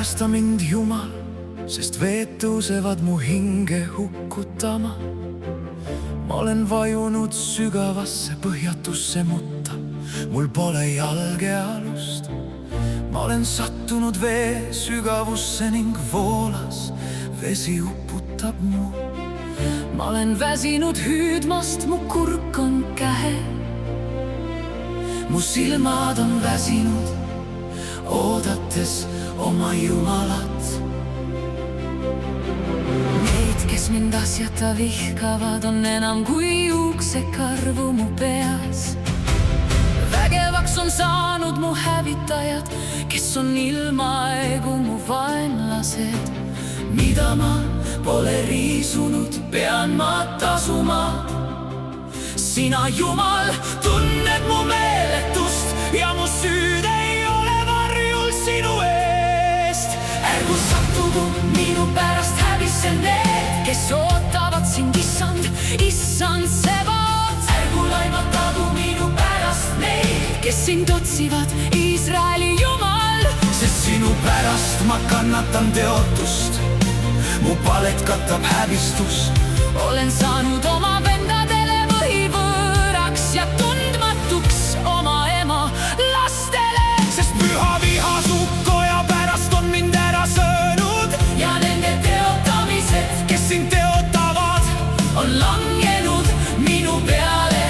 päästa mind, Jumal, sest veed tõusevad mu hinge hukkutama. Ma olen vajunud sügavasse põhjatusse mutta, mul pole jalge alust. Ma olen sattunud vee sügavusse ning voolas vesi uputab mu. Ma olen väsinud hüüdmast, mu kurk on kähe. Mu silmad on väsinud, oodates oma Jumalat. Neid, kes mind asjata vihkavad, on enam kui juuksekarvu mu peas. Vägevaks on saanud mu hävitajad, kes on ilmaegu mu vaenlased. Mida ma pole riisunud, pean ma tasuma. Sina, Jumal, tunned mu meeletust ja mu süüd ei ole varjul sinu eest. Ärgu satugu minu pärast häbisse need, kes ootavad sind, issand, issand Sebaot. Ärgu laimatagu minu pärast neid, kes sind otsivad, Iisraeli Jumal. Sest sinu pärast ma kannatan teotust, mu palet katab häbistus. Olen saanud oma vendadele võivõõraks ja tundmatuks oma ema lastele. Sest püha viha sukkoja pärast on mind ära söönud ja nende teotamised, kes sind teotavad, on langenud minu peale.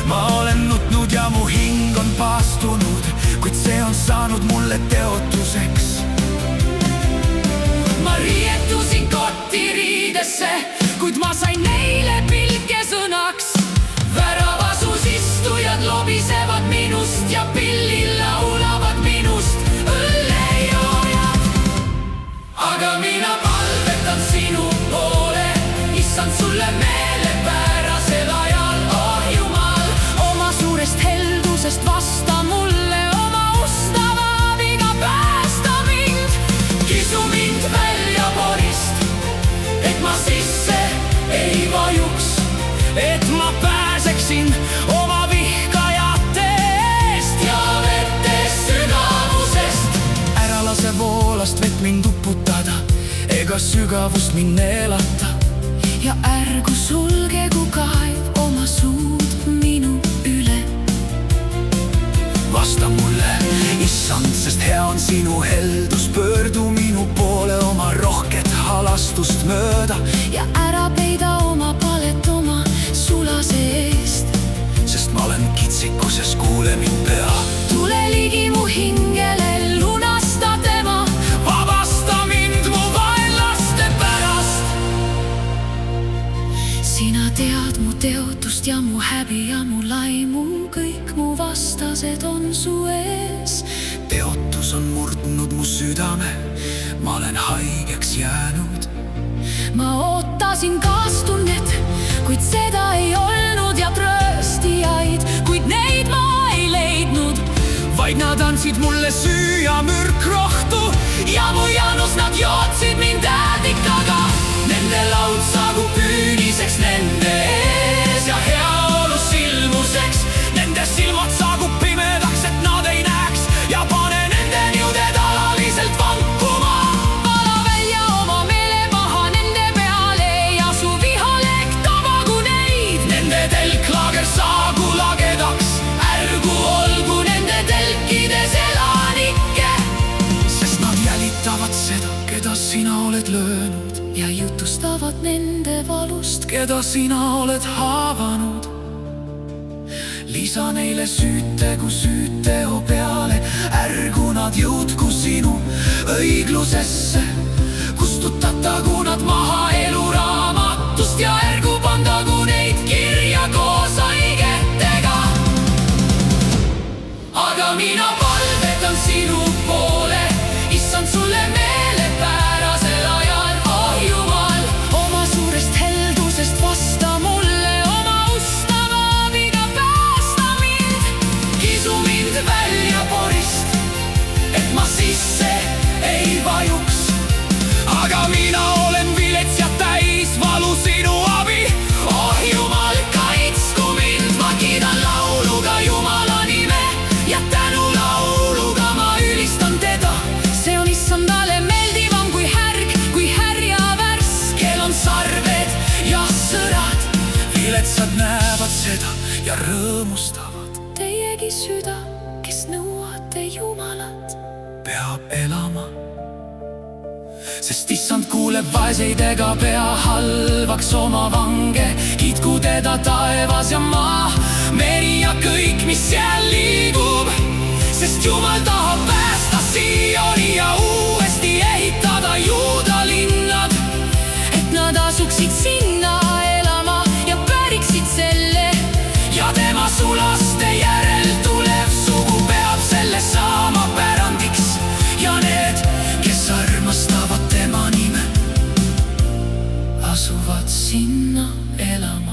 Ma olen nutnud ja mu hing on paastunud, kuid see on saanud mulle teotuseks. Ma riietusin kotiriidesse, kuid ma sain neile pilke sõnaks. Väravasus istujad lobisevad minust ja pillil laulavad minust õllejoojad. Aga mina palvetan sinu poole, issand, sulle meelepärasel ajal. Oh Jumal, oma suurest heldusest vasta mulle, oma ustava abiga päästa mind. Kisu mind välja porist, et ma sisse ei vajuks, et ma pääseksin oma vihkajate eest ja vettest sügavusest. Ära lase voolast vett mind uputada, ega sügavust mind neelata. Ja ärgu sulgegu kaev oma suud minu üle. Vasta mulle, issand, sest hea on sinu heldus. Pöördu minu poole oma rohket halastust mööda ja ära peida oma palet oma sulase eest. Sest ma olen kitsikuses, kuule mind pea. Tule ligi mu hingele, lunasta tema. Vabasta mind mu vaenlaste pärast. Sina tead mu teotust ja mu häbi ja mu laimu. Kõik mu vastased on su ees. Teotus on murdnud mu südame, ma olen haigeks jäänud. Ma ootasin kaastunnet, kuid seda ei olnud ja trööstijaid, kuid neid ma ei leidnud. Vaid nad andsid mulle süüa mürkrohtu ja mu janus nad jootsid mind äädikaga. Nende laud saagub püüniseks nende ees ja heaolu silmuseks. Nende silmad saagub pimedaks, et nad ei näeks ja pane nende niuded alaliselt vankuma. Vala välja oma meele maha nende peale ja su vihalek tabagu neid. Nende telklaager saagu lagedaks, ärgu olgu nende telkides elanikke. Sest nad jälitavad seda, keda sina oled löönud ja jutustavad nende valust, keda sina oled haavanud. Lisa neile süütegu süüteo peale, ärgu nad jõudku sinu õiglusesse. Kustutatagu nad maha eluraamatust ja ärgu pandagu neid kirja koos haigetega. Aga mina palvetan sinu poole, issand, sulle meelepärasel ajal. Oh Jumal, oma suurest heldusest vasta mulle, oma ustava abiga päästa mind. Kisu mind välja porist, et ma sisse ei vajuks. Aga mina olen vilets ja täis valu sinu abi. Oh Jumal, kaitsku mind, ma kiidan lauluga Jumala nime ja tänulauluga ma ülistan teda. ja rõõmustavad. Teiegi süda, kes nõuate Jumalat, peab elama. Sest issand kuuleb vaeseid ega pea halvaks oma vange. Kiitku teda taevas ja maa, meri ja kõik, mis seal liigub. Sest Jumal tahab päästa Sioni ja uuesti ehitada Juuda linnad, et nad asuksid sinna elama ja pääriksid selle. Ja tema sulaste järel tulev sugu peab selle saama pärandiks. Ja need, kes armastavad tema nime, asuvad sinna elama.